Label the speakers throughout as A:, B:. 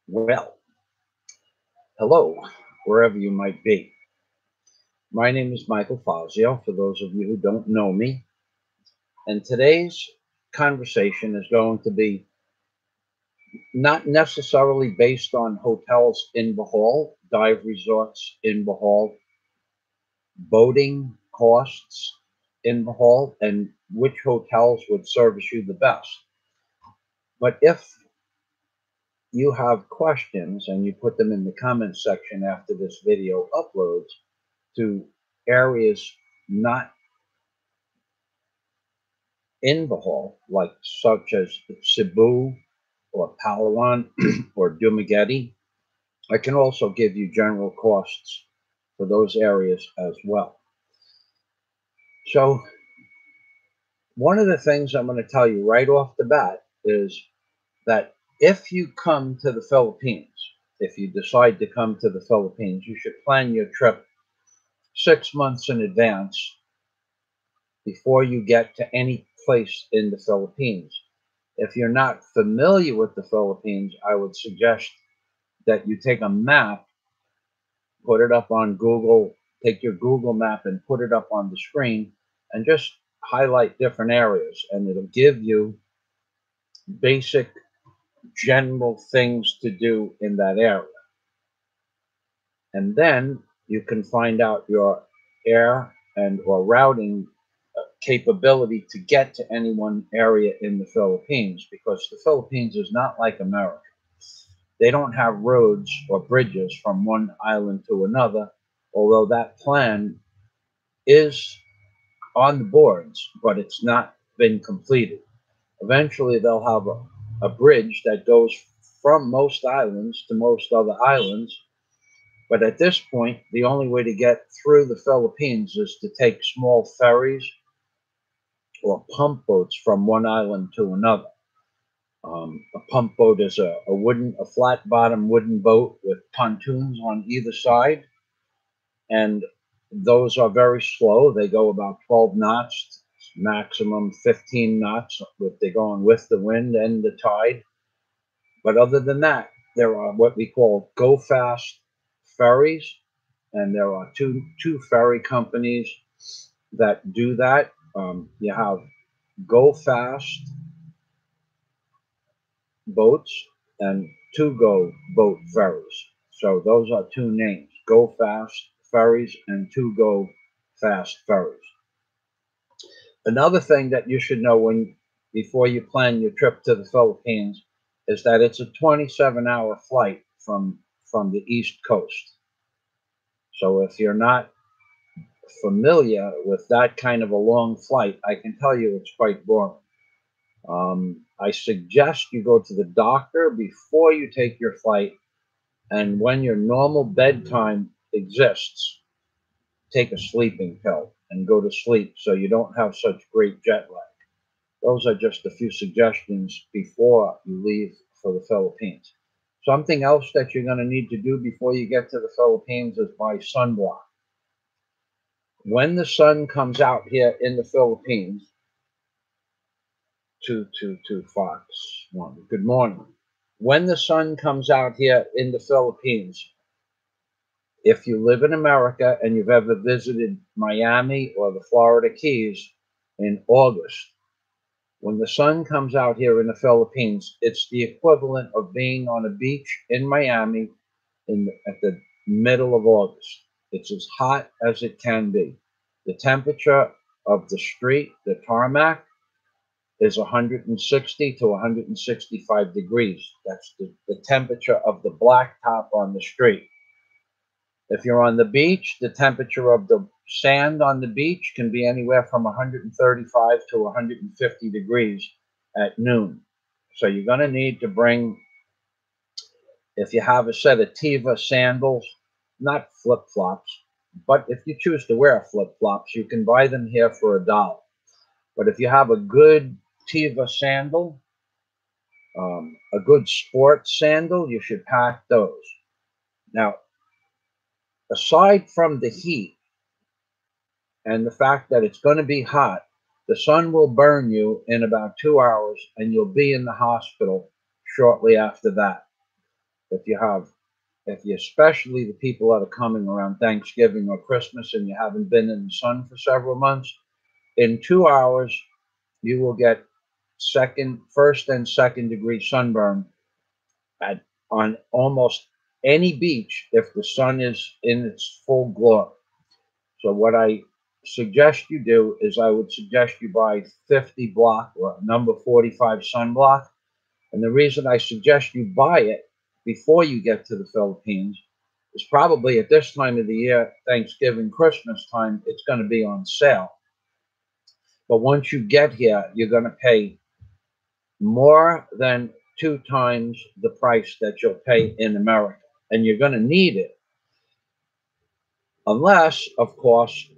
A: Well, hello, wherever you might be. My name is Michael Fazio, for those of you who don't know me, and today's conversation is going to be not necessarily based on hotels in Bohol, dive resorts in Bohol, boating costs in Bohol, and which hotels would service you the best. But if you have questions and you put them in the comment section after this video uploads to areas not in Bohol, like such as Cebu or Palawan or Dumaguete. I can also give you general costs for those areas as well. So one of the things I'm going to tell you right off the bat is that if you come to the Philippines, if you decide to come to the Philippines, you should plan your trip 6 months in advance before you get to any place in the Philippines. If you're not familiar with the Philippines, I would suggest that you take a map, put it up on Google, take your Google map and put it up on the screen and just highlight different areas, and it'll give you basic general things to do in that area. And then you can find out your air and or routing capability to get to any one area in the Philippines, because the Philippines is not like America. They don't have roads or bridges from one island to another, although that plan is on the boards, but it's not been completed. Eventually, they'll have a bridge that goes from most islands to most other islands. But at this point, the only way to get through the Philippines is to take small ferries or pump boats from one island to another. A pump boat is a flat bottom wooden boat with pontoons on either side, and those are very slow. They go about 12 knots, maximum 15 knots, if they're going with the wind and the tide. But other than that, there are what we call go fast ferries, and there are two ferry companies that do that. You have go fast boats and to go boat ferries. So those are two names: go fast ferries and to go fast ferries. Another thing that you should know when before you plan your trip to the Philippines is that it's a 27-hour flight from the East Coast. So if you're not familiar with that kind of a long flight, I can tell you it's quite boring. I suggest you go to the doctor before you take your flight, and when your normal bedtime exists, take a sleeping pill and go to sleep so you don't have such great jet lag. Those are just a few suggestions before you leave for the Philippines. Something else that you're going to need to do before you get to the Philippines is buy sunblock. When the sun comes out here in the Philippines, 222 Fox 1, good morning. When the sun comes out here in the Philippines, if you live in America and you've ever visited Miami or the Florida Keys in August, when the sun comes out here in the Philippines, it's the equivalent of being on a beach in Miami at the middle of August. It's as hot as it can be. The temperature of the street, the tarmac, is 160 to 165 degrees. That's the temperature of the blacktop on the street. If you're on the beach, the temperature of the sand on the beach can be anywhere from 135 to 150 degrees at noon. So you're going to need to bring, if you have a set of Tiva sandals, not flip-flops, but if you choose to wear flip-flops, you can buy them here for $1. But if you have a good Tiva sandal, a good sports sandal, you should pack those. Now, aside from the heat and the fact that it's going to be hot, the sun will burn you in about 2 hours and you'll be in the hospital shortly after that. If you have, if you, especially the people that are coming around Thanksgiving or Christmas and you haven't been in the sun for several months, in 2 hours, you will get first and second degree sunburn at, on almost any beach if the sun is in its full glow. So what I suggest you do is I would suggest you buy 50 block or number 45 sunblock. And the reason I suggest you buy it before you get to the Philippines is probably at this time of the year, Thanksgiving, Christmas time, it's going to be on sale. But once you get here, you're going to pay more than 2 times the price that you'll pay in America. And you're going to need it. Unless, of course,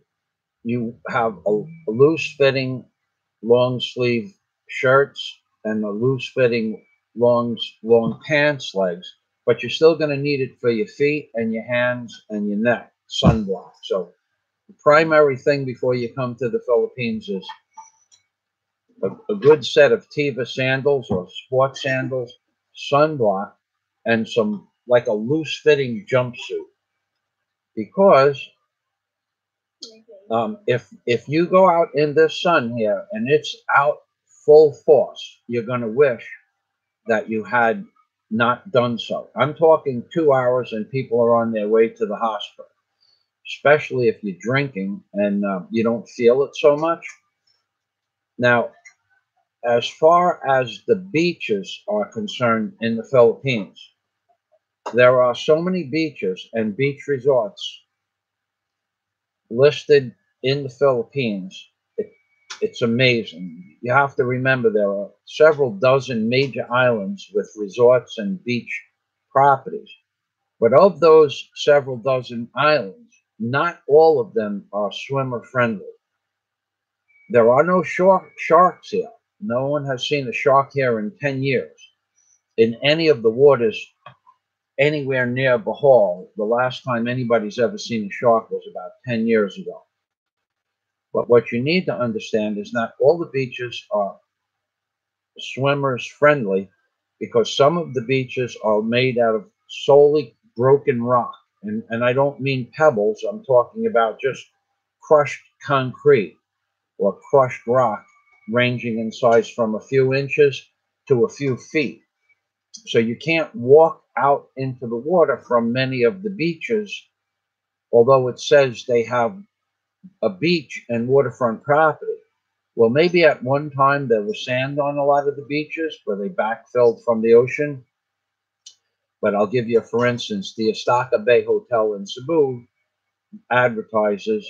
A: you have a loose fitting long sleeve shirts and a loose fitting long pants legs, but you're still going to need it for your feet and your hands and your neck, sunblock. So the primary thing before you come to the Philippines is a good set of Tiva sandals or sport sandals, sunblock, and some like a loose fitting jumpsuit. Because if you go out in this sun here and it's out full force, you're going to wish that you had not done so. I'm talking 2 hours and people are on their way to the hospital, especially if you're drinking and you don't feel it so much. Now, as far as the beaches are concerned in the Philippines, there are so many beaches and beach resorts listed in the Philippines. It's amazing. You have to remember there are several dozen major islands with resorts and beach properties. But of those several dozen islands, not all of them are swimmer friendly. There are no sharks here. No one has seen a shark here in 10 years. In any of the waters anywhere near Bohol, the last time anybody's ever seen a shark was about 10 years ago. But what you need to understand is not all the beaches are swimmers friendly because some of the beaches are made out of solely broken rock. And I don't mean pebbles, I'm talking about just crushed concrete or crushed rock ranging in size from a few inches to a few feet. So you can't walk out into the water from many of the beaches, although it says they have a beach and waterfront property. Well, maybe at one time there was sand on a lot of the beaches where they backfilled from the ocean. But I'll give you, for instance, the Estaca Bay Hotel in Cebu advertises,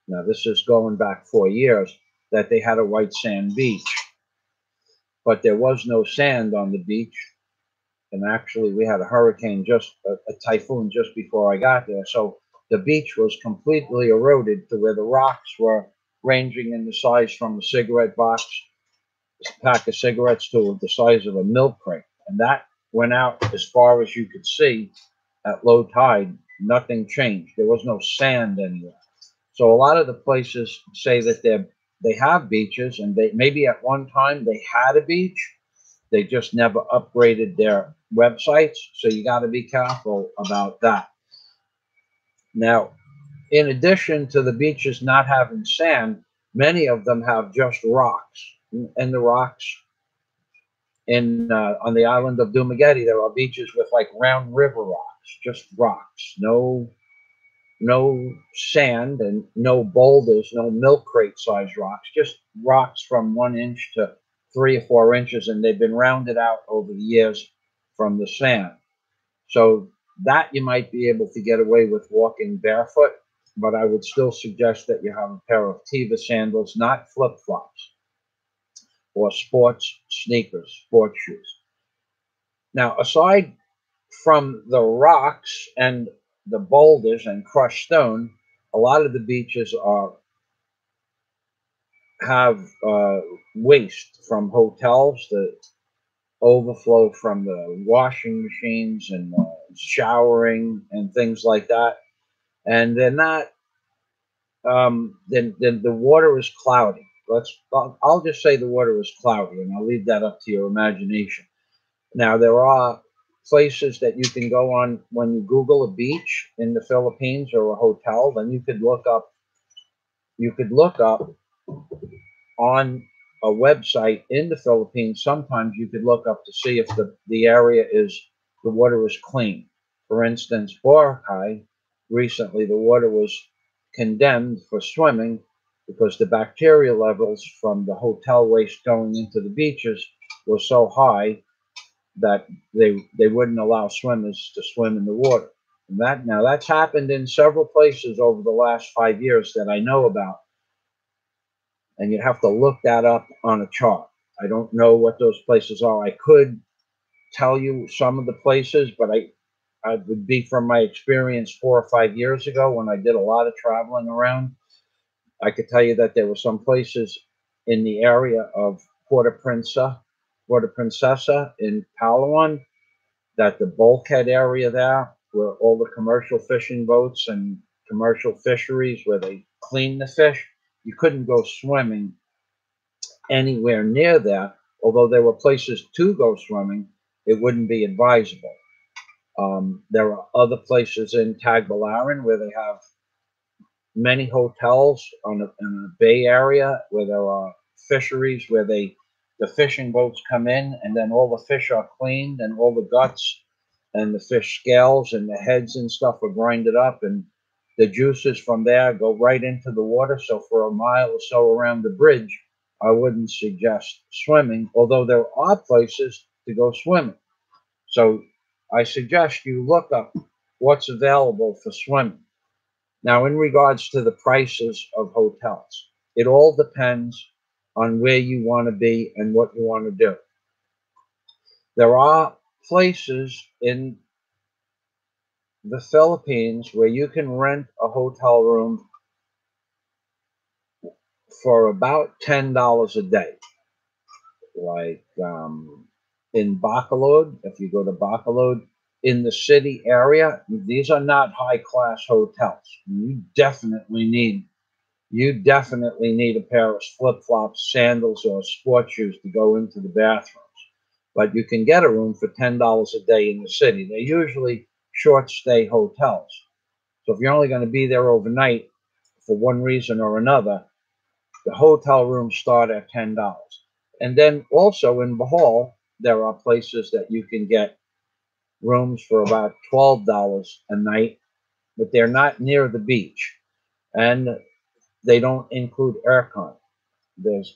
A: now this is going back 4 years, that they had a white sand beach. But there was no sand on the beach. And actually, we had a hurricane, a typhoon just before I got there. So the beach was completely eroded to where the rocks were ranging in the size from a cigarette box, a pack of cigarettes, to the size of a milk crate. And that went out as far as you could see at low tide. Nothing changed. There was no sand anywhere. So a lot of the places say that they have beaches, and they maybe at one time they had a beach. They just never upgraded their websites. So you got to be careful about that. Now, in addition to the beaches not having sand, many of them have just rocks. And the rocks on the island of Dumaguete, there are beaches with like round river rocks, just rocks, no sand and no boulders, no milk crate size rocks, just rocks from 1 inch to 3 or 4 inches, and they've been rounded out over the years from the sand. So that you might be able to get away with walking barefoot, but I would still suggest that you have a pair of Tiva sandals, not flip-flops, or sports sneakers, sports shoes. Now, aside from the rocks and the boulders and crushed stone, a lot of the beaches have waste from hotels that overflow from the washing machines and showering and things like that. And they're not, then the water is cloudy. I'll just say the water is cloudy, and I'll leave that up to your imagination. Now, there are places that you can go on when you Google a beach in the Philippines or a hotel. Then you could look up. You could look up on a website in the Philippines. Sometimes you could look up to see if the area is the water is clean. For instance, Boracay, recently the water was condemned for swimming because the bacteria levels from the hotel waste going into the beaches were so high that they wouldn't allow swimmers to swim in the water. And that's happened in several places over the last 5 years that I know about, and you'd have to look that up on a chart. I don't know what those places are. I could tell you some of the places, but I would be from my experience 4 or 5 years ago when I did a lot of traveling around. I could tell you that there were some places in the area of Puerto Princesa in Palawan, that the bulkhead area there, where all the commercial fishing boats and commercial fisheries where they clean the fish, you couldn't go swimming anywhere near there. Although there were places to go swimming, it wouldn't be advisable. There are other places in Tagbilaran where they have many hotels in a bay area where there are fisheries where the fishing boats come in, and then all the fish are cleaned, and all the guts and the fish scales and the heads and stuff are grinded up, and the juices from there go right into the water. So for a mile or so around the bridge, I wouldn't suggest swimming, although there are places to go swimming. So I suggest you look up what's available for swimming. Now, in regards to the prices of hotels, it all depends on where you want to be and what you want to do. There are places in the Philippines where you can rent a hotel room for about $10 a day. Like in Bacolod, if you go to Bacolod, in the city area, these are not high class hotels. You definitely need a pair of flip flops, sandals, or sports shoes to go into the bathrooms. But you can get a room for $10 a day in the city. They're usually short stay hotels. So if you're only going to be there overnight for one reason or another, the hotel rooms start at $10. And then also in Bohol, there are places that you can get rooms for about $12 a night, but they're not near the beach, and they don't include aircon.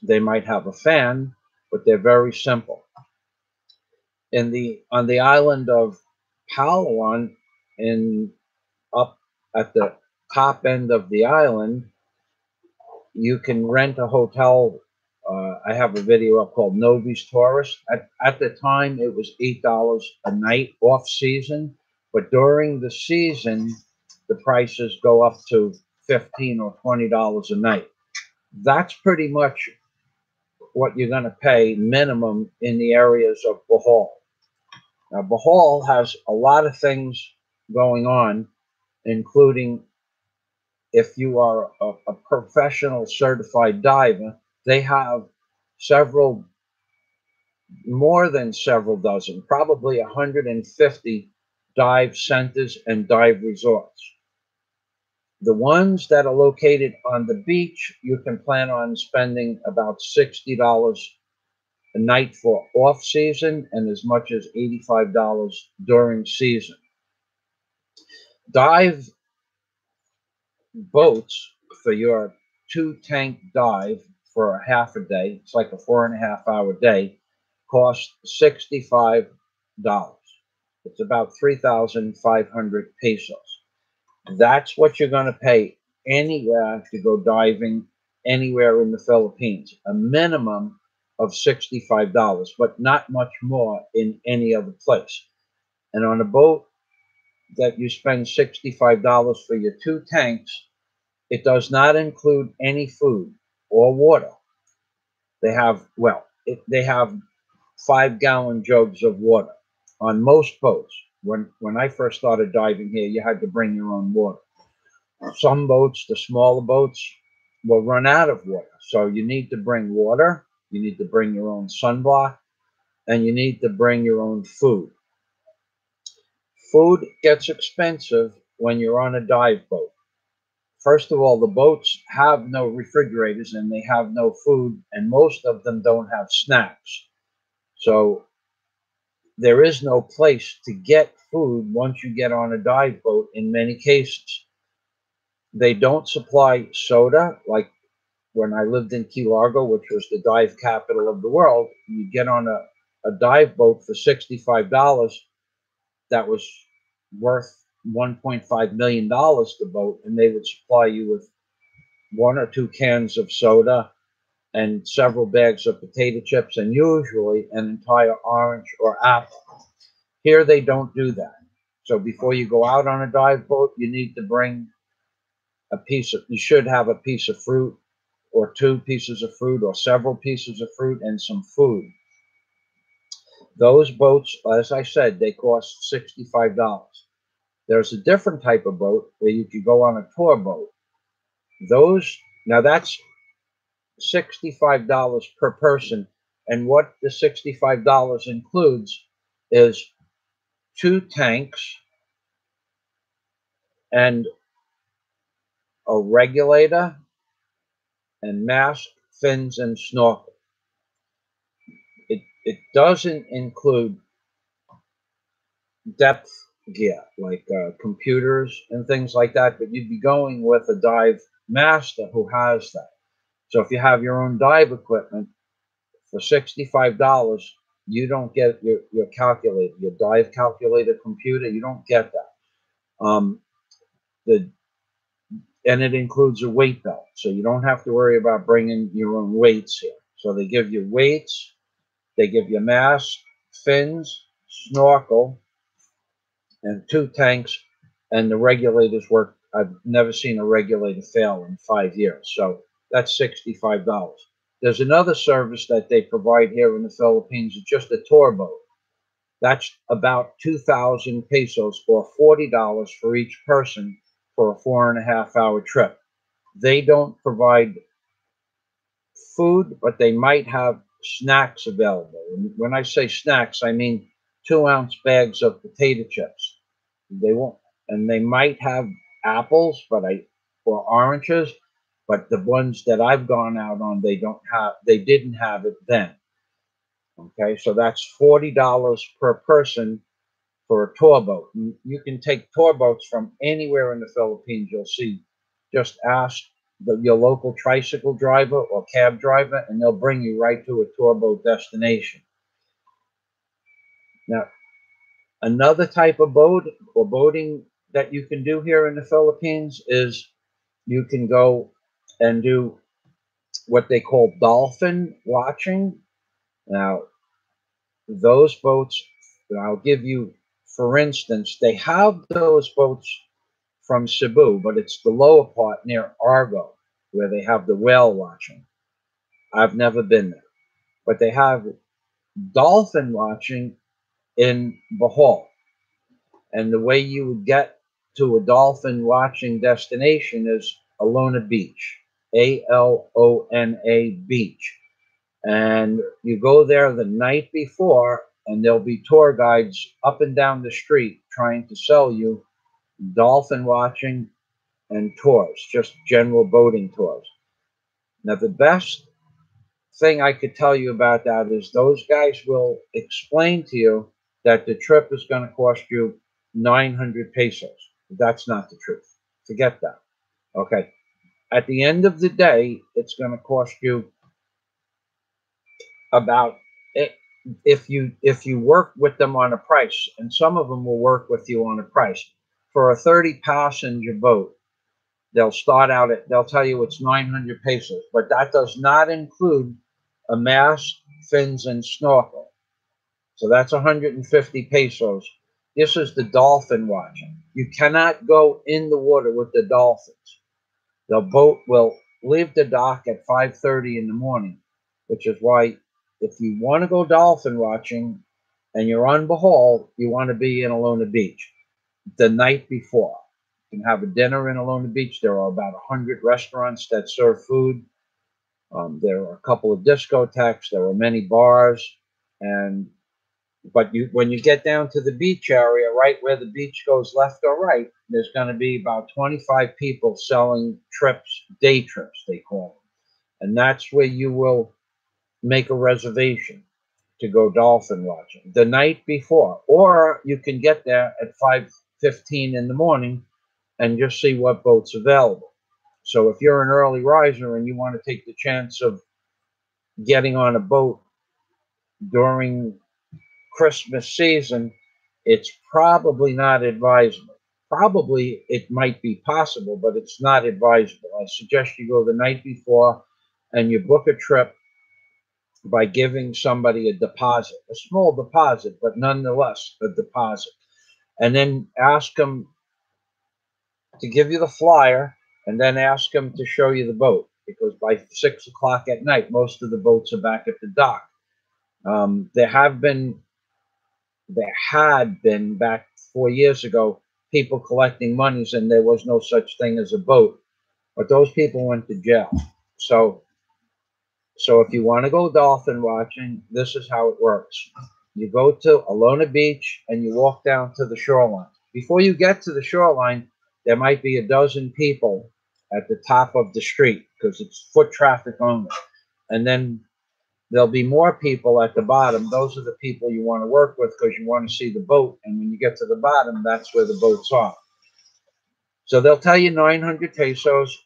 A: They might have a fan, but they're very simple. On the island of Palawan, in up at the top end of the island, you can rent a hotel. I have a video up called Novi's Tourist. At the time, it was $8 a night off season, but during the season, the prices go up to $15 or $20 a night. That's pretty much what you're going to pay minimum in the areas of Bohol. Now, Bohol has a lot of things going on, including if you are a professional certified diver, they have several, more than several dozen, probably 150 dive centers and dive resorts. The ones that are located on the beach, you can plan on spending about $60 a night for off season and as much as $85 during season. Dive boats for your 2 tank dive for a half a day, it's like a 4.5 hour day, cost $65. It's about 3,500 pesos. That's what you're going to pay anywhere to go diving anywhere in the Philippines. A minimum of $65, but not much more in any other place. And on a boat that you spend $65 for your 2 tanks, it does not include any food or water. They have 5-gallon jugs of water on most boats. When I first started diving here, you had to bring your own water. Some boats, the smaller boats, will run out of water. So you need to bring water, you need to bring your own sunblock, and you need to bring your own food. Food gets expensive when you're on a dive boat. First of all, the boats have no refrigerators and they have no food, and most of them don't have snacks. So there is no place to get food once you get on a dive boat in many cases. They don't supply soda like when I lived in Key Largo, which was the dive capital of the world. You get on a dive boat for $65 that was worth $1.5 million the boat, and they would supply you with one or two cans of soda and several bags of potato chips and usually an entire orange or apple. Here they don't do that. So before you go out on a dive boat, you need to bring you should have a piece of fruit or two pieces of fruit or several pieces of fruit and some food. Those boats, as I said, they cost $65. There's a different type of boat where you could go on a tour boat. Now that's $65 per person. And what the $65 includes is two tanks and a regulator and mask, fins, and snorkel. It doesn't include depth gear like computers and things like that, but you'd be going with a dive master who has that. So if you have your own dive equipment for $65, you don't get your calculator, your dive calculator computer. You don't get that. The and it includes a weight belt, so you don't have to worry about bringing your own weights here. So they give you weights, they give you mask, fins, snorkel, and two tanks, and the regulators work. I've never seen a regulator fail in 5 years, so that's $65. There's another service that they provide here in the Philippines. It's just a tour boat. That's about 2,000 pesos or $40 for each person for a 4.5 hour trip. They don't provide food, but they might have snacks available. And when I say snacks, I mean 2 ounce bags of potato chips. They won't, and they might have apples, or oranges, but the ones that I've gone out on, they didn't have it then. Okay, so that's $40 per person for a tour boat. You can take tour boats from anywhere in the Philippines. You'll see. Just ask your local tricycle driver or cab driver, and they'll bring you right to a tour boat destination. Now, another type of boat or boating that you can do here in the Philippines is you can go and do what they call dolphin watching. Now, those boats, I'll give you, for instance, they have those boats from Cebu, but it's the lower part near Argo where they have the whale watching. I've never been there, but they have dolphin watching in Bohol. And the way you would get to a dolphin watching destination is Alona Beach, Alona Beach. And you go there the night before, and there'll be tour guides up and down the street trying to sell you dolphin watching and tours, just general boating tours. Now, the best thing I could tell you about that is those guys will explain to you that the trip is going to cost you 900 pesos. That's not the truth. Forget that. Okay. At the end of the day, it's going to cost you about it if you work with them on a price, and some of them will work with you on a price. For a 30-passenger boat, they'll tell you it's 900 pesos, but that does not include a mast, fins, and snorkel. So that's 150 pesos. This is the dolphin watching. You cannot go in the water with the dolphins. The boat will leave the dock at 5:30 in the morning, which is why if you want to go dolphin watching and you're on Bohol, you want to be in Alona Beach the night before. You can have a dinner in Alona Beach. There are about 100 restaurants that serve food. There are a couple of discotheques. There are many bars, and But when you get down to the beach area, right where the beach goes left or right, there's going to be about 25 people selling trips, day trips, they call them. And that's where you will make a reservation to go dolphin watching the night before. Or you can get there at 5:15 in the morning and just see what boat's available. So if you're an early riser and you want to take the chance of getting on a boat during Christmas season, it's probably not advisable. Probably it might be possible, but it's not advisable. I suggest you go the night before and you book a trip by giving somebody a deposit, a small deposit, but nonetheless a deposit. And then ask them to give you the flyer and then ask them to show you the boat because by 6 o'clock at night, most of the boats are back at the dock. There have been there had been back 4 years ago people collecting monies and there was no such thing as a boat, but those people went to jail. So if you want to go dolphin watching, this is how it works. You go to Alona Beach and you walk down to the shoreline. Before you get to the shoreline, there might be a dozen people at the top of the street because it's foot traffic only. And then there'll be more people at the bottom. Those are the people you want to work with because you want to see the boat. And when you get to the bottom, that's where the boats are. So they'll tell you 900 pesos,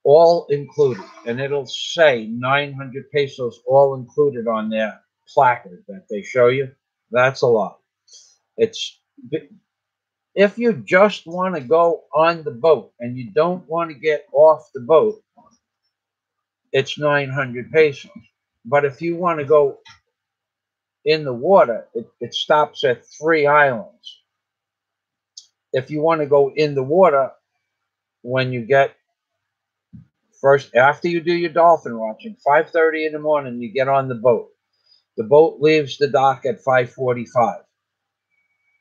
A: all included. And it'll say 900 pesos, all included on their placard that they show you. That's a lot. It's if you just want to go on the boat and you don't want to get off the boat, it's 900 pesos. But if you want to go in the water, it stops at 3 islands. If you want to go in the water, when you get first, after you do your dolphin watching, 5:30 in the morning, you get on the boat. The boat leaves the dock at 5:45.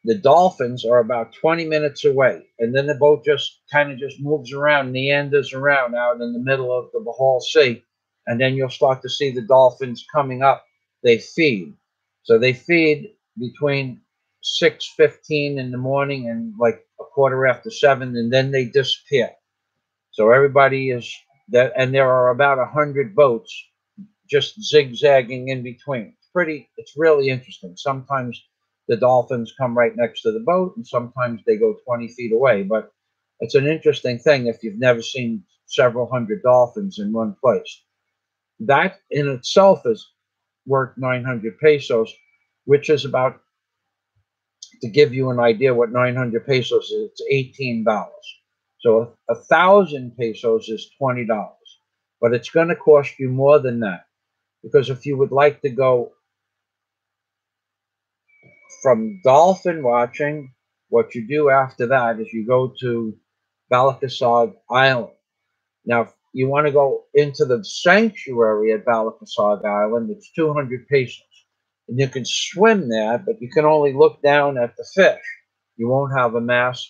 A: The dolphins are about 20 minutes away, and then the boat just kind of just moves around, meanders around out in the middle of the Bohol Sea, and then you'll start to see the dolphins coming up. They feed, so they feed between 6:15 in the morning and like a quarter after 7, and then they disappear. So everybody is that, and there are about 100 boats just zigzagging in between. It's really interesting. Sometimes the dolphins come right next to the boat, and sometimes they go 20 feet away. But it's an interesting thing if you've never seen several hundred dolphins in one place. That in itself is worth 900 pesos, which is about, to give you an idea what 900 pesos is, it's $18. So 1,000 pesos is $20. But it's going to cost you more than that because if you would like to go from dolphin watching, what you do after that is you go to Balakasog Island. Now, if you want to go into the sanctuary at Balakasog Island, it's 200 pesos. And you can swim there, but you can only look down at the fish. You won't have a mask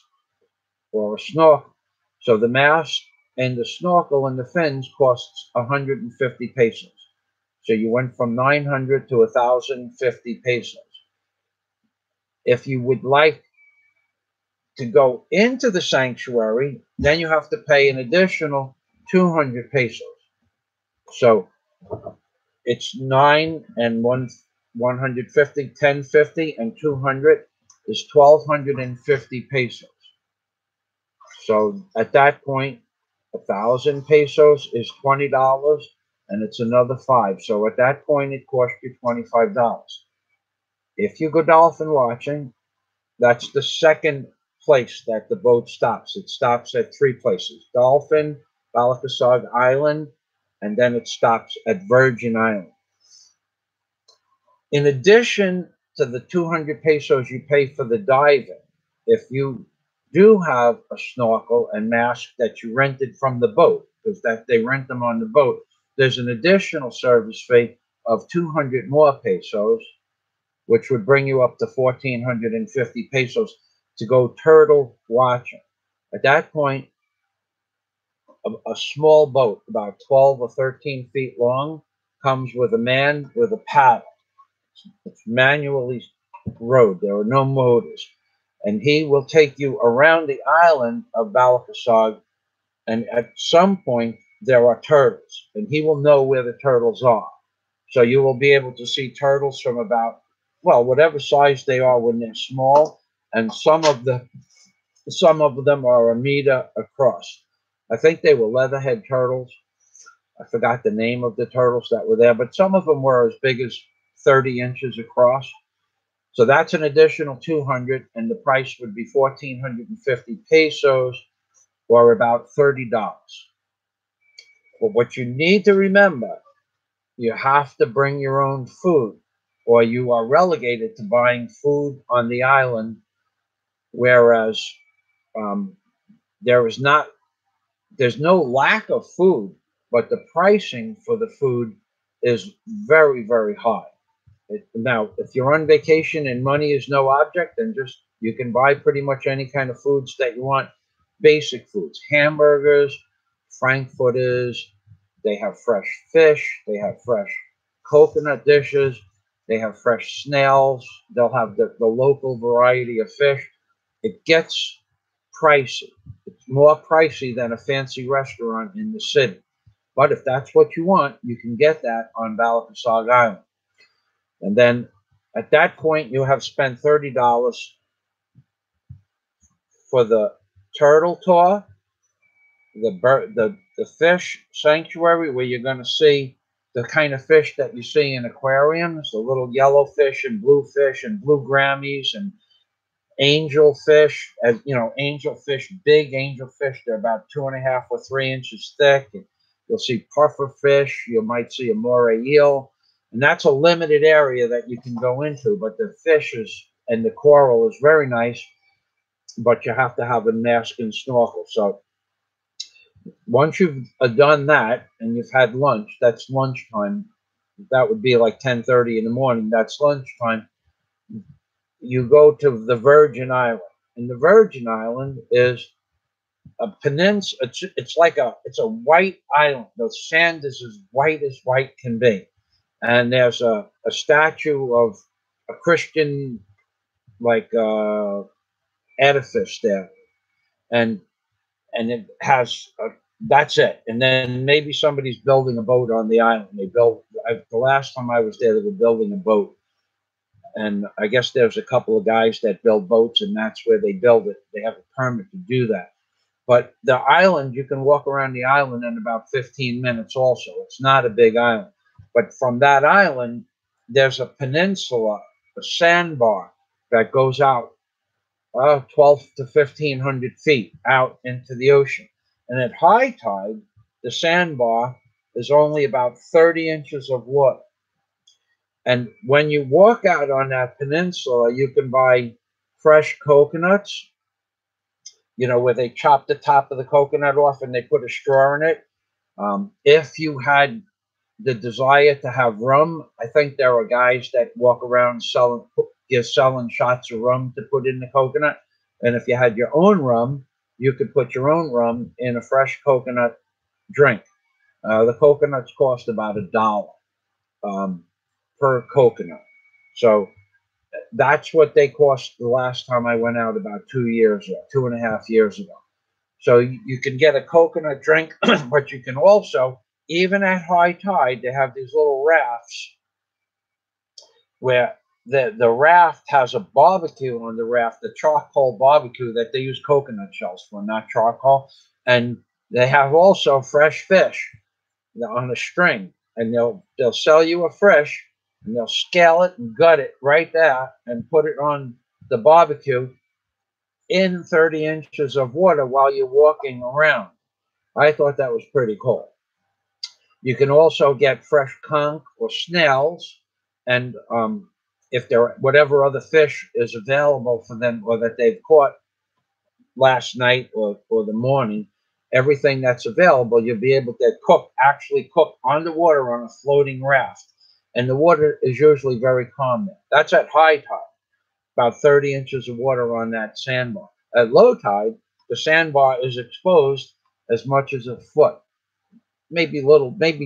A: or a snorkel. So the mask and the snorkel and the fins costs 150 pesos. So you went from 900 to 1,050 pesos. If you would like to go into the sanctuary, then you have to pay an additional 200 pesos. So it's 9 and 150, 1050, and 200 is 1,250 pesos. So at that point, 1,000 pesos is $20, and it's another five. So at that point, it costs you $25. If you go dolphin watching, that's the second place that the boat stops. It stops at three places: Dolphin, Balakasog Island, and then it stops at Virgin Island. In addition to the 200 pesos you pay for the diving, if you do have a snorkel and mask that you rented from the boat, because that they rent them on the boat, there's an additional service fee of 200 more pesos, which would bring you up to 1,450 pesos to go turtle watching. At that point, a small boat, about 12 or 13 feet long, comes with a man with a paddle. It's manually road. There are no motors. And he will take you around the island of Balakasog, and at some point there are turtles, and he will know where the turtles are. So you will be able to see turtles from about, well, whatever size they are when they're small, and some of them are a meter across. I think they were leatherhead turtles. I forgot the name of the turtles that were there, but some of them were as big as 30 inches across. So that's an additional 200, and the price would be 1,450 pesos, or about $30. But what you need to remember, you have to bring your own food, or you are relegated to buying food on the island. Whereas um, there is not, there's no lack of food, but the pricing for the food is very, very high. Now, if you're on vacation and money is no object, then just you can buy pretty much any kind of foods that you want. Basic foods, hamburgers, frankfurters. They have fresh fish. They have fresh coconut dishes. They have fresh snails. They'll have the local variety of fish. It gets pricey. It's more pricey than a fancy restaurant in the city. But if that's what you want, you can get that on Balakasog Island. And then at that point, you have spent $30 for the turtle tour, the fish sanctuary, where you're going to see the kind of fish that you see in aquariums, the little yellow fish and blue grammies and angelfish. As you know, angelfish, big angelfish, they're about 2.5 or 3 inches thick. And you'll see puffer fish. You might see a moray eel. And that's a limited area that you can go into, but the fish is and the coral is very nice, but you have to have a mask and snorkel. So once you've done that and you've had lunch, that's lunchtime. That would be like 10:30 in the morning. That's lunchtime. You go to the Virgin Island, and the Virgin Island is a peninsula. It's a white island. The sand is as white can be, and there's a statue of a Christian like edifice there, and it has that's it. And then maybe somebody's building a boat on the island. The last time I was there, they were building a boat, and I guess there's a couple of guys that build boats, and that's where they build it. They have a permit to do that. But the island, you can walk around the island in about 15 minutes also. It's not a big island. But from that island, there's a peninsula, a sandbar that goes out 12 to 1,500 feet out into the ocean. And at high tide, the sandbar is only about 30 inches of water. And when you walk out on that peninsula, you can buy fresh coconuts, where they chop the top of the coconut off and they put a straw in it. If you had the desire to have rum, I think there are guys that walk around selling shots of rum to put in the coconut. And if you had your own rum, you could put your own rum in a fresh coconut drink. The coconuts cost about $1 per coconut. So that's what they cost the last time I went out about 2 years ago, 2.5 years ago. So you can get a coconut drink, but you can also, even at high tide, they have these little rafts where the raft has a barbecue on the raft, the charcoal barbecue that they use coconut shells for, not charcoal. And they have also fresh fish on a string, and they'll sell you a fish, and they'll scale it and gut it right there and put it on the barbecue in 30 inches of water while you're walking around. I thought that was pretty cool. You can also get fresh conch or snails, and if there whatever other fish is available for them or that they've caught last night or the morning, everything that's available, you'll be able to actually cook underwater on a floating raft. And the water is usually very calm there. That's at high tide, about 30 inches of water on that sandbar. At low tide, the sandbar is exposed as much as a foot, maybe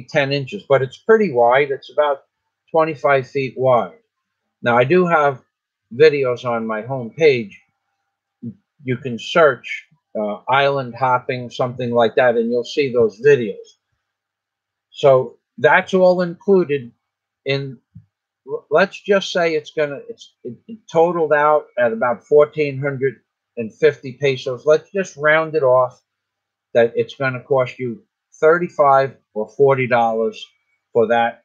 A: 10 inches, but it's pretty wide. It's about 25 feet wide. Now, I do have videos on my homepage. You can search island hopping, something like that, and you'll see those videos. So that's all included in. Let's just say it totaled out at about 1,450 pesos. Let's just round it off that it's going to cost you 35 or $40 for that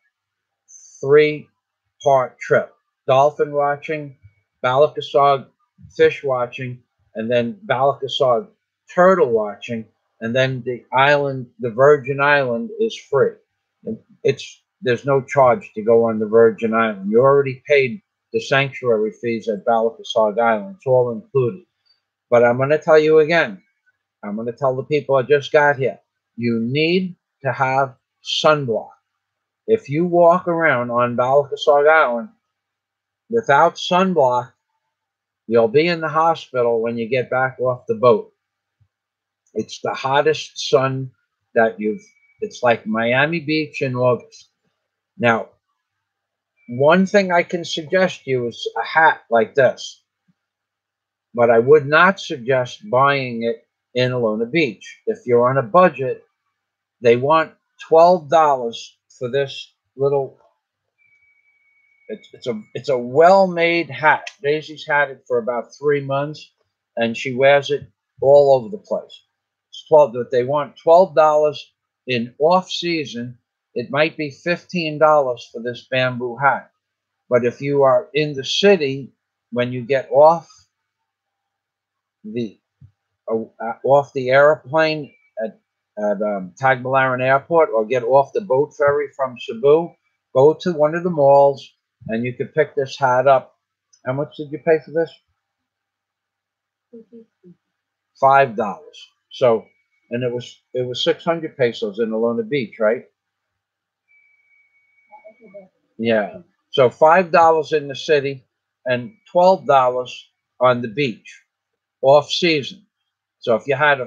A: 3-part trip: dolphin watching, Balakasog fish watching, and then Balakasog turtle watching, and then the Virgin Island is free. And there's no charge to go on the Virgin Island. You already paid the sanctuary fees at Balakasog Island. It's all included. But I'm going to tell you again, I'm going to tell the people I just got here, you need to have sunblock. If you walk around on Balakasog Island without sunblock, you'll be in the hospital when you get back off the boat. It's the hottest sun it's like Miami Beach in August. Now, one thing I can suggest you is a hat like this, but I would not suggest buying it in Alona Beach. If you're on a budget, they want $12 for this little. It's a well-made hat. Daisy's had it for about 3 months, and she wears it all over the place. It's 12. But they want $12 in off season. It might be $15 for this bamboo hat. But if you are in the city, when you get the off the airplane at Tagbilaran Airport, or get off the boat ferry from Cebu, go to one of the malls, and you could pick this hat up. How much did you pay for this? $5. So, and it was 600 pesos in Alona Beach, right? Yeah. So $5 in the city and $12 on the beach, off season. So if you had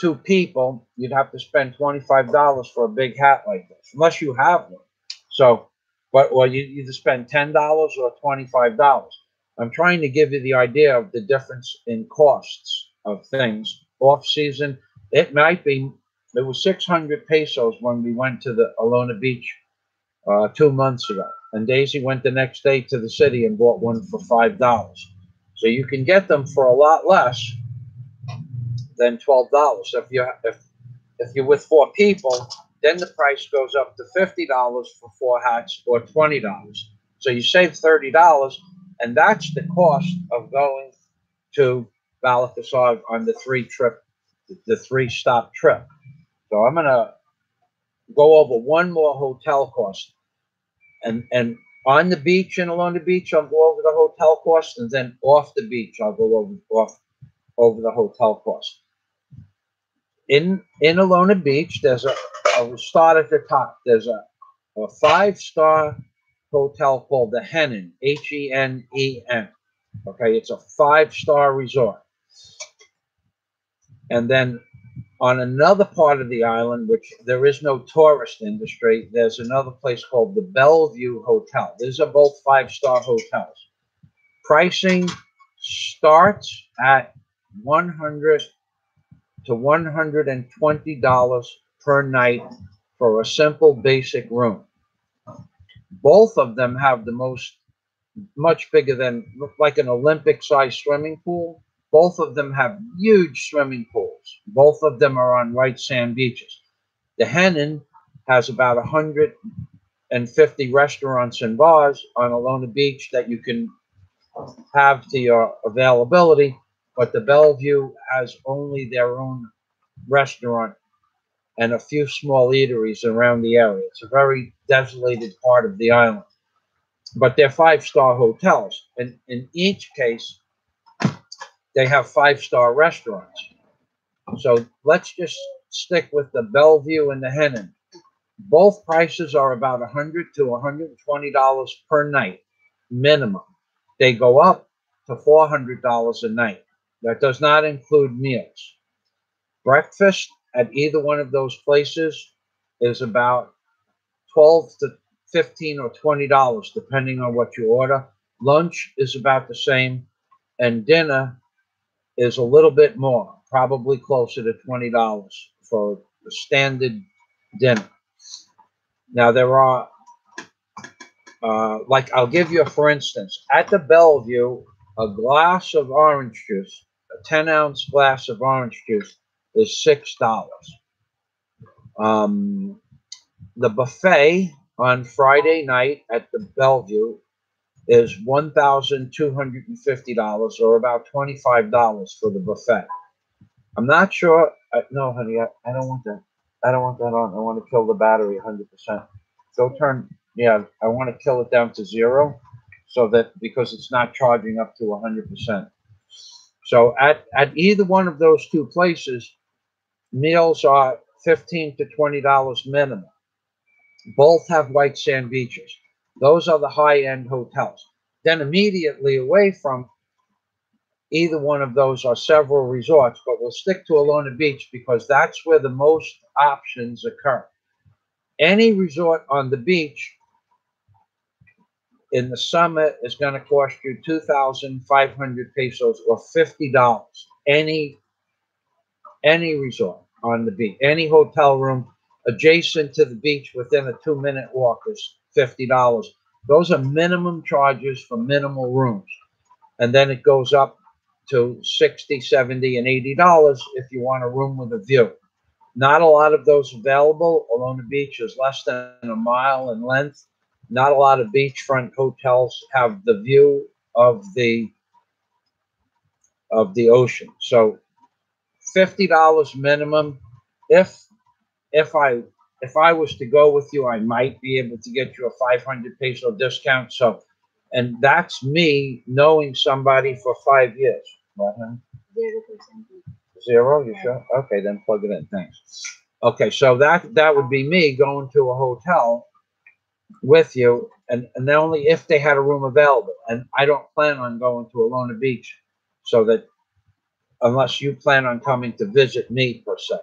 A: 2 people, you'd have to spend $25 for a big hat like this, unless you have one. So, or you either spend $10 or $25. I'm trying to give you the idea of the difference in costs of things. Off season, it was 600 pesos when we went to the Alona Beach 2 months ago, and Daisy went the next day to the city and bought one for $5. So you can get them for a lot less than $12. If you're with 4 people, then the price goes up to $50 for 4 hats, or $20. So you save $30, and that's the cost of going to Balakasog on the 3-stop trip. So I'm gonna go over one more hotel cost, and on the beach in Alona Beach, I'll go over the hotel cost, and then off the beach, I'll go over the hotel cost. In Alona Beach, I'll start at the top. There's a 5-star hotel called the Hennen, H-E-N-E-N. Okay, it's a 5-star resort. And then on another part of the island, which there is no tourist industry, there's another place called the Bellevue Hotel. These are both 5-star hotels. Pricing starts at $100 to $120 per night for a simple basic room. Both of them have much bigger than, like an Olympic-sized swimming pool. Both of them have huge swimming pools. Both of them are on white sand beaches. The Hennen has about 150 restaurants and bars on Alona Beach that you can have to your availability, but the Bellevue has only their own restaurant and a few small eateries around the area. It's a very desolated part of the island. But they're 5-star hotels. And in each case, they have 5-star restaurants. So let's just stick with the Bellevue and the Hennen. Both prices are about $100 to $120 per night, minimum. They go up to $400 a night. That does not include meals. Breakfast at either one of those places is about $12 to $15 or $20, depending on what you order. Lunch is about the same, and dinner is a little bit more, probably closer to $20 for a standard dinner. Now there are, like I'll give you, for instance, at the Bellevue, a glass of orange juice, a 10-ounce glass of orange juice, is $6. Um, the buffet on Friday night at the Bellevue is $1,250, or about $25 for the buffet. I'm not sure. No, honey, I don't want that. I don't want that on. I want to kill the battery 100%. Go turn. Yeah, I want to kill it down to 0, so that because it's not charging up to 100%. So at either one of those two places, meals are $15 to $20 minimum. Both have white sand beaches. Those are the high-end hotels. Then immediately away from either one of those are several resorts, but we'll stick to Alona Beach because that's where the most options occur. Any resort on the beach in the summer is going to cost you 2,500 pesos, or $50. Any resort on the beach, any hotel room adjacent to the beach within a 2-minute walk is $50. Those are minimum charges for minimal rooms. And then it goes up to $60, $70, and $80 if you want a room with a view. Not a lot of those available. Alona Beach is less than a mile in length. Not a lot of beachfront hotels have the view of the ocean. So $50 minimum. If I was to go with you, I might be able to get you a 500 peso discount. So, and that's me knowing somebody for 5 years. What, huh?
B: 0%.
A: 0? You sure? Okay, then plug it in. Thanks. Okay, so that would be me going to a hotel with you, and only if they had a room available. And I don't plan on going to Alona Beach, so that unless you plan on coming to visit me per se.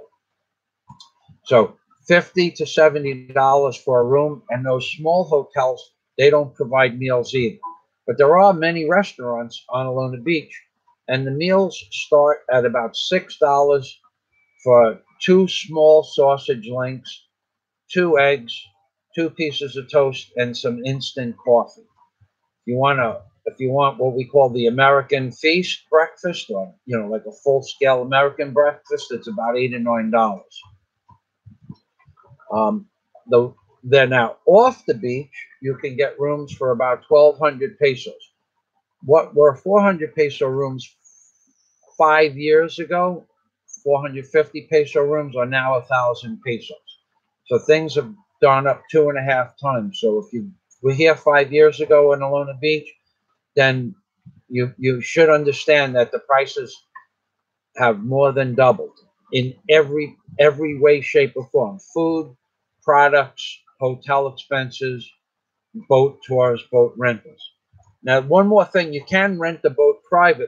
A: So $50 to $70 for a room, and those small hotels, they don't provide meals either. But there are many restaurants on Alona Beach, and the meals start at about $6 for 2 small sausage links, 2 eggs, 2 pieces of toast, and some instant coffee. If you want what we call the American feast breakfast, or like a full scale American breakfast, it's about $8 or $9. Um, the Then now off the beach, you can get rooms for about 1,200 pesos. What were 400 peso rooms 5 years ago? 450 peso rooms are now 1,000 pesos. So things have gone up 2.5 times. So if you were here 5 years ago in Alona Beach, then you should understand that the prices have more than doubled in every way, shape, or form. Food, products, hotel expenses, boat tours, boat rentals. Now, one more thing, you can rent the boat privately.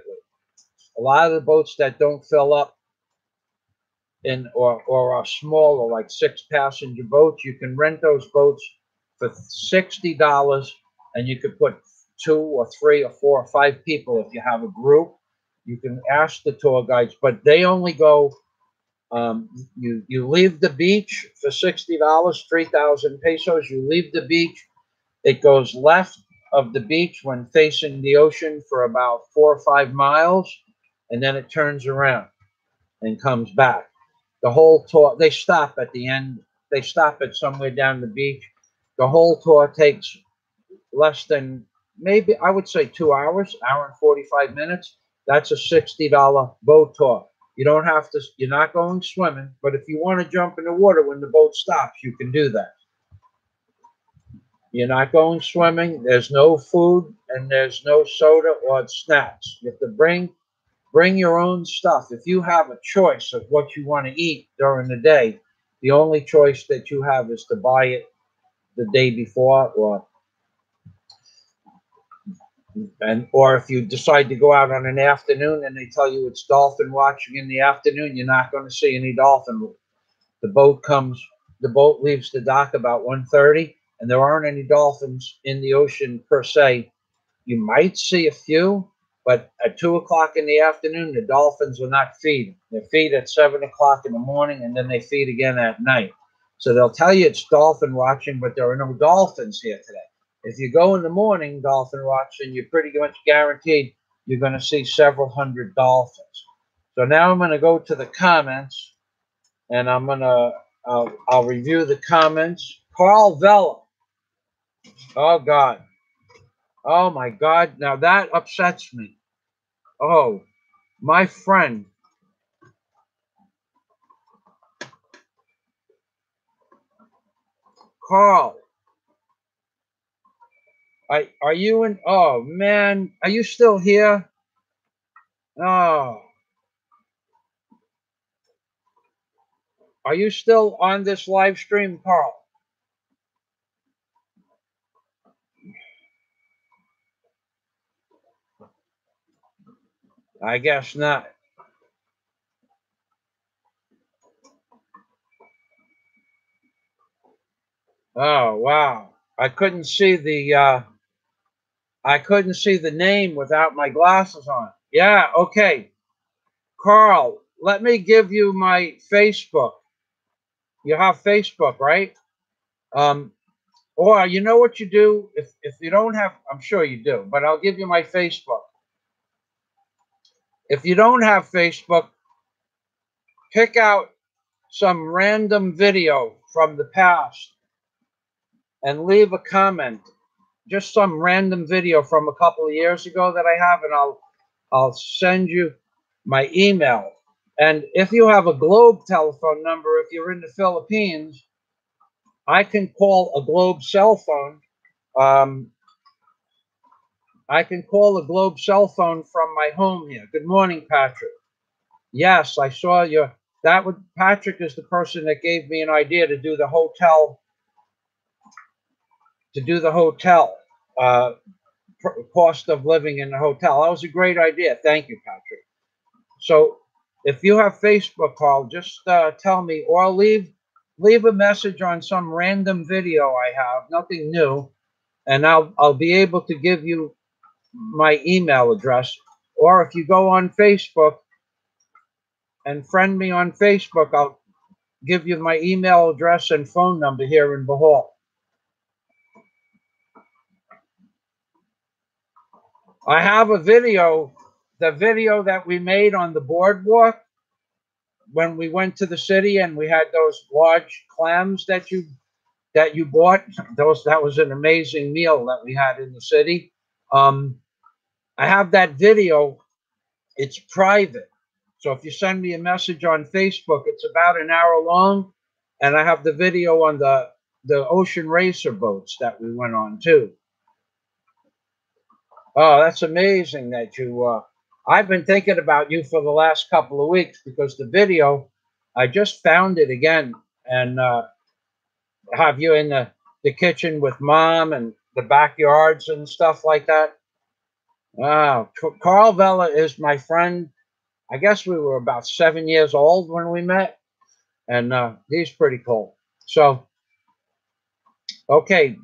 A: A lot of the boats that don't fill up or are smaller, like 6-passenger boats, you can rent those boats for $60, and you could put 2 or 3 or 4 or 5 people if you have a group. You can ask the tour guides, but they only go. You leave the beach for $60, 3,000 pesos. You leave the beach. It goes left of the beach when facing the ocean for about 4 or 5 miles, and then it turns around and comes back. The whole tour, they stop at the end. They stop at somewhere down the beach. The whole tour takes less than, maybe I would say, 2 hours, hour and 45 minutes. That's a $60 boat tour. You don't have to, you're not going swimming, but if you want to jump in the water when the boat stops, you can do that. You're not going swimming. There's no food, and there's no soda or snacks. You have to bring your own stuff. If you have a choice of what you want to eat during the day, the only choice that you have is to buy it the day before, or if you decide to go out on an afternoon and they tell you it's dolphin watching in the afternoon, you're not going to see any dolphin. The boat leaves the dock about 1:30, and there aren't any dolphins in the ocean per se you might see a few, but at 2 o'clock in the afternoon, the dolphins are not feeding. They feed at 7 o'clock in the morning, and then they feed again at night. So they'll tell you it's dolphin watching, but there are no dolphins here today. If you go in the morning dolphin watching, you're pretty much guaranteed you're going to see several hundred dolphins. So now I'm going to go to the comments, and I'm going to I'll review the comments. Carl Vella. Oh God. Oh my God. Now that upsets me. Oh, my friend. Carl. Are you in? Oh man, are you still here? Oh, are you still on this live stream, Carl? I guess not. Oh wow, I couldn't see the name without my glasses on. Yeah, okay, Carl. Let me give you my Facebook. You have Facebook, right? Um, or you know what you do if you don't have, I'm sure you do, but I'll give you my Facebook. If you don't have Facebook, pick out some random video from the past and leave a comment. Just some random video from a couple of years ago that I have, and I'll send you my email. And if you have a Globe telephone number, if you're in the Philippines, I can call a Globe cell phone. I can call a Globe cell phone from my home here. Good morning, Patrick. Yes, I saw your. That would Patrick is the person that gave me an idea to do the hotel. Uh, cost of living in the hotel. That was a great idea. Thank you, Patrick. So, if you have Facebook, Carl, just tell me or leave a message on some random video I have, nothing new, and I'll be able to give you my email address. Or if you go on Facebook and friend me on Facebook, I'll give you my email address and phone number here in Bohol. I have a video, the video that we made on the boardwalk when we went to the city and we had those large clams that you bought. That was an amazing meal that we had in the city. I have that video. It's private. So if you send me a message on Facebook, it's about an hour long, and I have the video on the ocean racer boats that we went on too. Oh, that's amazing that you. I've been thinking about you for the last couple of weeks because the video, I just found it again, and have you in the kitchen with mom and the backyards and stuff like that. Wow, Carl Vella is my friend. I guess we were about 7 years old when we met, and he's pretty cool. So, okay,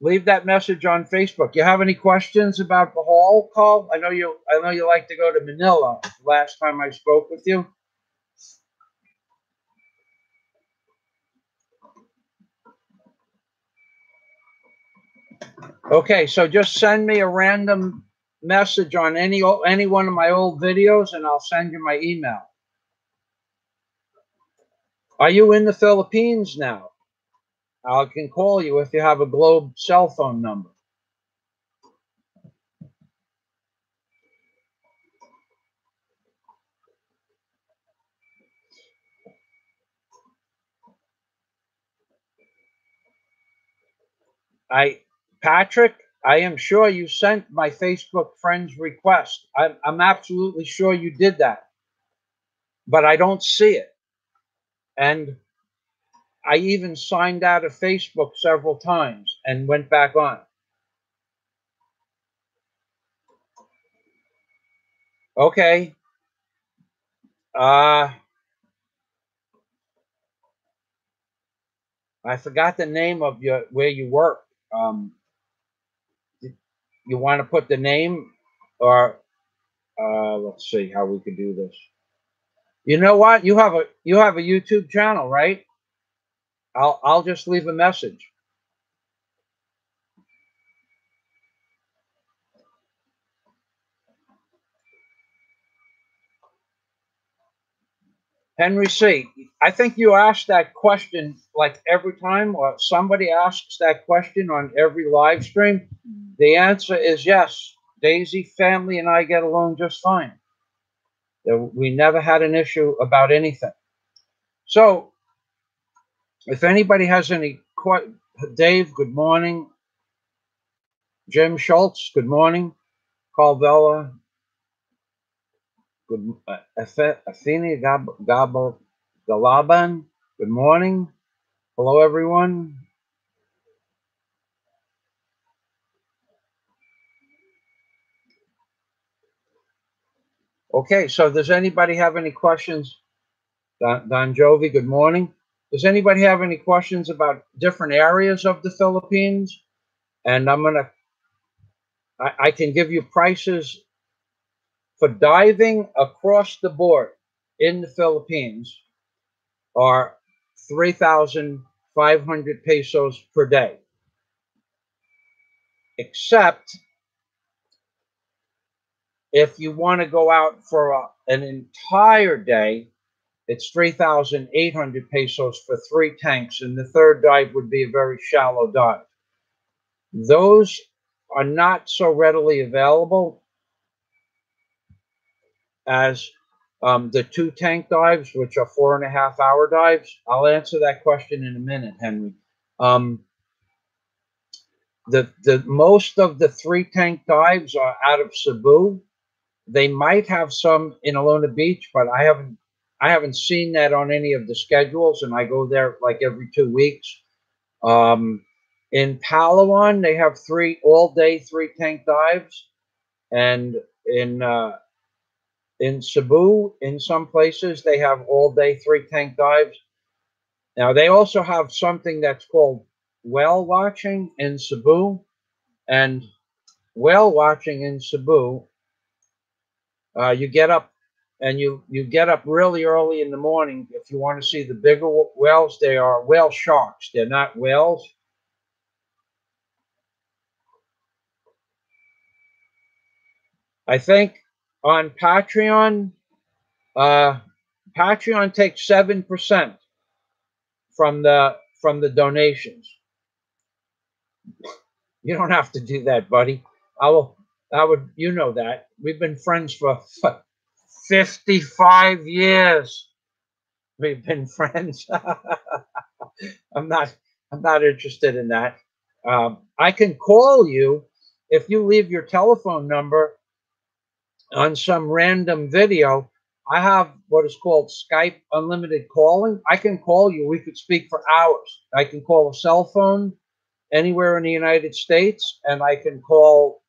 A: leave that message on Facebook. You have any questions about Bohol, Carl? I know you. I know you like to go to Manila. Last time I spoke with you. Okay, so just send me a random message on any one of my old videos, and I'll send you my email. Are you in the Philippines now? I can call you if you have a Globe cell phone number. Patrick, I am sure you sent my Facebook friend's request. I'm absolutely sure you did that, but I don't see it. And I even signed out of Facebook several times and went back on. Okay. I forgot the name of where you work. you want to put the name, or let's see how we could do this. You know what? You have a YouTube channel, right? I'll just leave a message. Henry C., I think you asked that question like every time, or somebody asks that question on every live stream. The answer is yes. Daisy, family, and I get along just fine. We never had an issue about anything. So, if anybody has any questions, Dave, good morning. Jim Schultz, good morning. Carl Vella, good. Athena Galaban, good morning. Hello, everyone. Okay, so does anybody have any questions? Don Jovi, good morning. Does anybody have any questions about different areas of the Philippines? And I can give you prices for diving across the board in the Philippines are 3,500 pesos per day. Except if you want to go out for an entire day, it's 3,800 pesos for 3 tanks, and the third dive would be a very shallow dive. Those are not so readily available as the 2 tank dives, which are 4.5-hour dives. I'll answer that question in a minute, Henry. The most of the 3 tank dives are out of Cebu. They might have some in Alona Beach, but I haven't seen that on any of the schedules, and I go there like every 2 weeks. In Palawan, they have 3 all-day 3 tank dives, and in Cebu, in some places, they have all-day 3 tank dives. Now, they also have something that's called whale watching in Cebu, and whale watching in Cebu, you get up and you get up really early in the morning if you want to see the bigger whales. They are whale sharks. They're not whales. I think on Patreon, Patreon takes 7% from the donations. You don't have to do that, buddy. You know that. We've been friends for 55 years. We've been friends. I'm not interested in that. I can call you if you leave your telephone number on some random video. I have what is called Skype unlimited calling. I can call you. We could speak for hours. I can call a cell phone anywhere in the United States, and I can call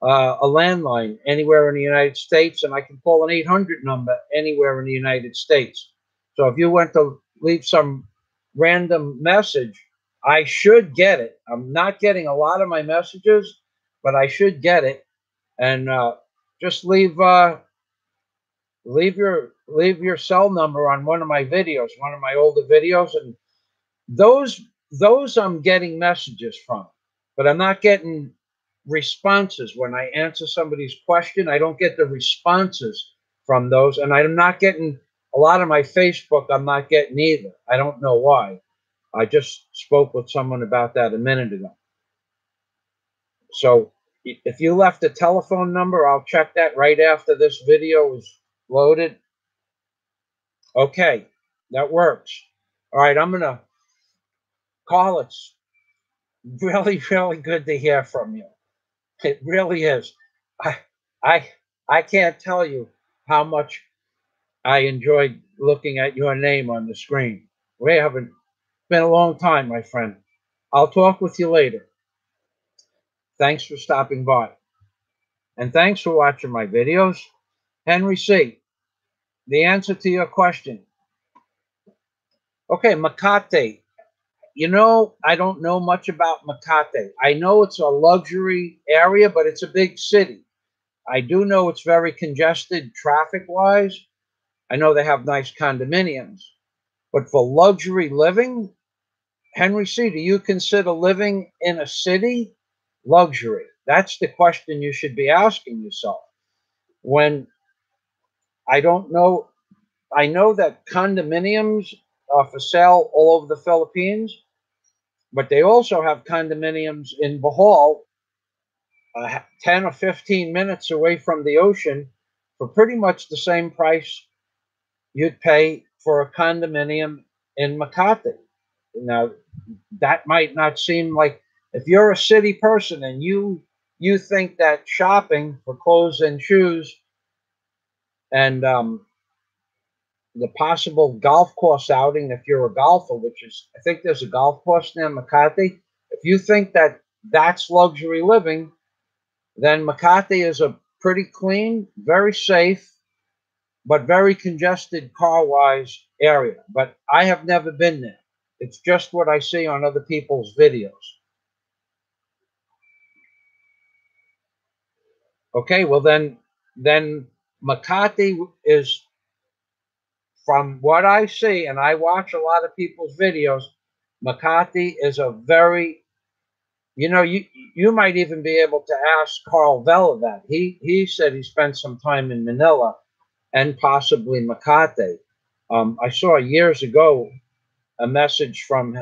A: a landline anywhere in the United States, and I can call an 800 number anywhere in the United States. So if you went to leave some random message, I should get it. I'm not getting a lot of my messages, but I should get it. And just leave your cell number on one of my videos, one of my older videos, and those I'm getting messages from, but I'm not getting responses. When I answer somebody's question, I don't get the responses from those, and I'm not getting a lot of my Facebook. I'm not getting either. I don't know why. I just spoke with someone about that a minute ago. So if you left a telephone number, I'll check that right after this video is loaded. Okay, that works. All right, I'm gonna call it. Really, really good to hear from you. It really is. I can't tell you how much I enjoyed looking at your name on the screen. We haven't been a long time, my friend. I'll talk with you later. Thanks for stopping by. And thanks for watching my videos. Henry C., the answer to your question. Okay, Makate. You know, I don't know much about Makati. I know it's a luxury area, but it's a big city. I do know it's very congested traffic wise. I know they have nice condominiums, but for luxury living, Henry C., do you consider living in a city luxury? That's the question you should be asking yourself. When I don't know, I know that condominiums are for sale all over the Philippines, but they also have condominiums in Bohol, 10 or 15 minutes away from the ocean, for pretty much the same price you'd pay for a condominium in Makati. Now, that might not seem like, if you're a city person and you think that shopping for clothes and shoes and the possible golf course outing, if you're a golfer, which is, I think there's a golf course near Makati. If you think that that's luxury living, then Makati is a pretty clean, very safe, but very congested car-wise area. But I have never been there. It's just what I see on other people's videos. Okay, well then Makati is, from what I see, and I watch a lot of people's videos, Makati is a very, you might even be able to ask Carl Vela that. He said he spent some time in Manila and possibly Makati. I saw years ago a message from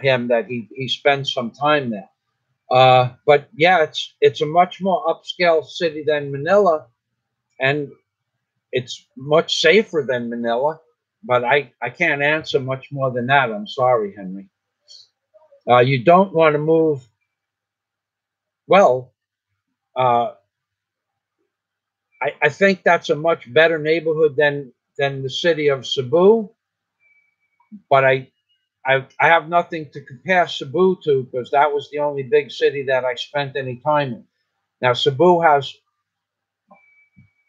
A: him that he spent some time there. But yeah, it's a much more upscale city than Manila, and it's much safer than Manila. But I can't answer much more than that. I'm sorry, Henry. You don't want to move. Well, uh, I think that's a much better neighborhood than the city of Cebu. But I have nothing to compare Cebu to, because that was the only big city that I spent any time in. Now Cebu has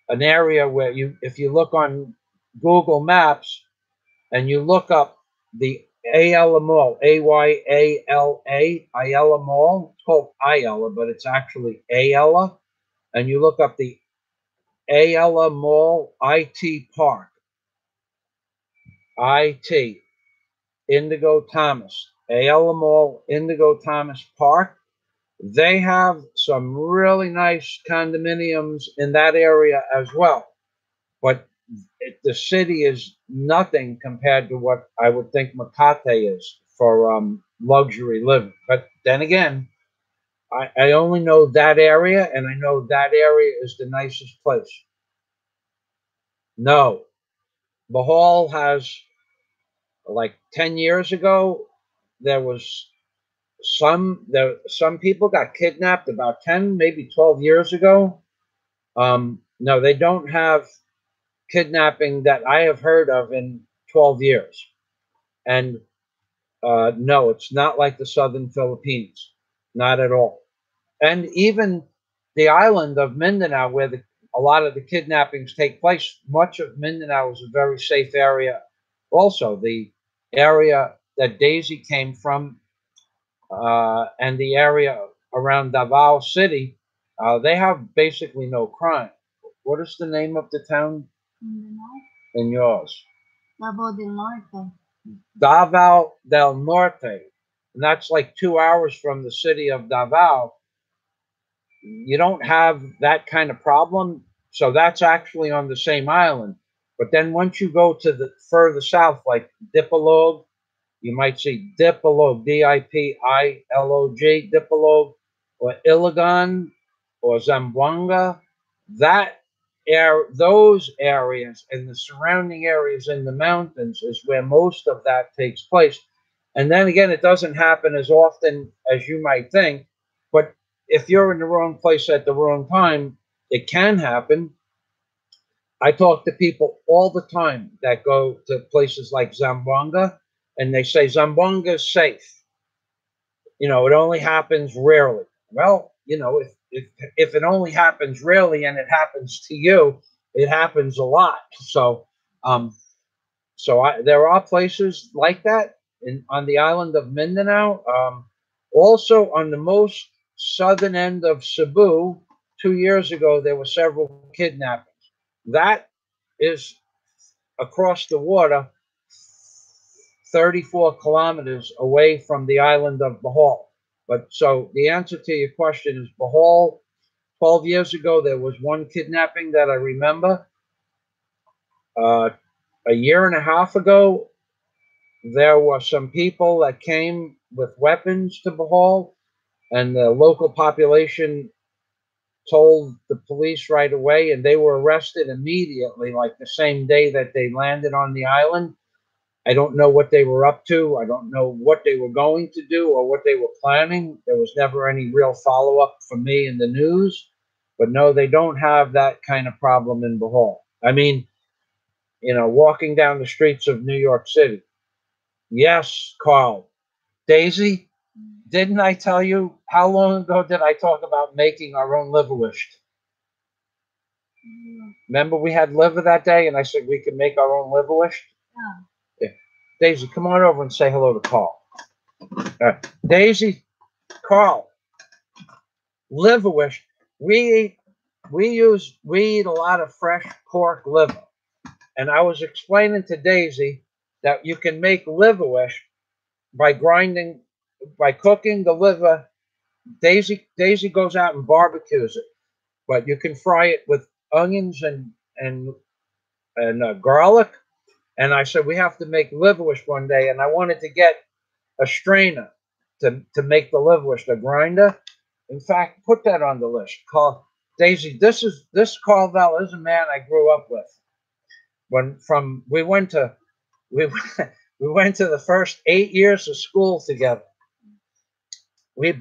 A: an area where if you look on Google Maps and you look up the Ayala Mall, Ayala, Ayala Mall. It's called Ayala, but it's actually Ayala. And you look up the Ayala Mall IT Park, IT, Indigo Thomas, Ayala Mall, Indigo Thomas Park. They have some really nice condominiums in that area as well. But the city is nothing compared to what I would think Makati is for luxury living. But then again, I only know that area, and I know that area is the nicest place. No, Bohol has, like 10 years ago, there was some people got kidnapped about 10, maybe 12 years ago. No, they don't have kidnapping that I have heard of in 12 years. And no, it's not like the southern Philippines, not at all. And even the island of Mindanao, where a lot of the kidnappings take place, much of Mindanao is a very safe area. Also, the area that Daisy came from and the area around Davao City, they have basically no crime. What is the name of the town in yours? Davao del Norte. Davao del Norte. And that's like 2 hours from the city of Davao. You don't have that kind of problem. So that's actually on the same island. But then once you go to the further south, like Dipolog, you might see Dipolog, Dipilog, Dipolog, or Iligan, or Zamboanga. Those areas and the surrounding areas in the mountains is where most of that takes place. And then again, it doesn't happen as often as you might think. But if you're in the wrong place at the wrong time, it can happen. I talk to people all the time that go to places like Zamboanga, and they say Zamboanga is safe. It only happens rarely. Well, if it only happens rarely and it happens to you, it happens a lot. So there are places like that. on the island of Mindanao. Also on the most southern end of Cebu, 2 years ago, there were several kidnappings. That is across the water, 34 kilometers away from the island of Bohol. But so the answer to your question is Bohol. 12 years ago, there was one kidnapping that I remember. A year and a half ago, there were some people that came with weapons to Bohol, and the local population told the police right away, and they were arrested immediately, like the same day that they landed on the island. I don't know what they were up to. I don't know what they were going to do or what they were planning. There was never any real follow up for me in the news. But no, they don't have that kind of problem in Bohol. I mean, walking down the streets of New York City. Yes, Carl. Daisy, didn't I tell you how long ago did I talk about making our own liverwurst? Remember we had liver that day and I said we could make our own liverwurst? Yeah. Daisy, come on over and say hello to Carl. Daisy, Carl, liverwurst. We eat a lot of fresh pork liver. And I was explaining to Daisy that you can make liverwurst by cooking the liver. Daisy goes out and barbecues it, but you can fry it with onions and garlic. And I said we have to make liverwurst one day, and I wanted to get a strainer to make the liverwurst, a grinder. In fact, put that on the list. Daisy, this Carvel is a man I grew up with. We went to the first 8 years of school together.